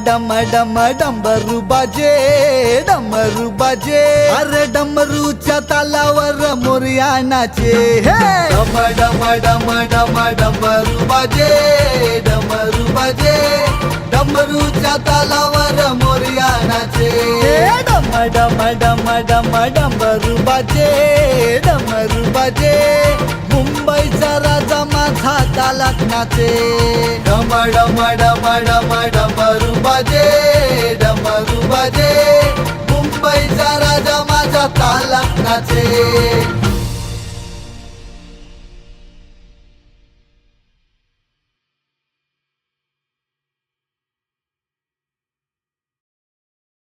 डम डम डंबरू बाजे डमरू बाजे अरे डमरूच्या तालावर मोरया नाचे हे डम डम डम डम डमरू बाजे डमरू बाजे डमरूच्या तालावर मोरया नाचे डम डम डम डम डमरू बाजे डमरू बाजे मुंबईचा राजा माझा तालात नाचे डम डम डम डम डमरू बाजे डमरू बाजे मुंबईचा राजा माझा तालात नाचे।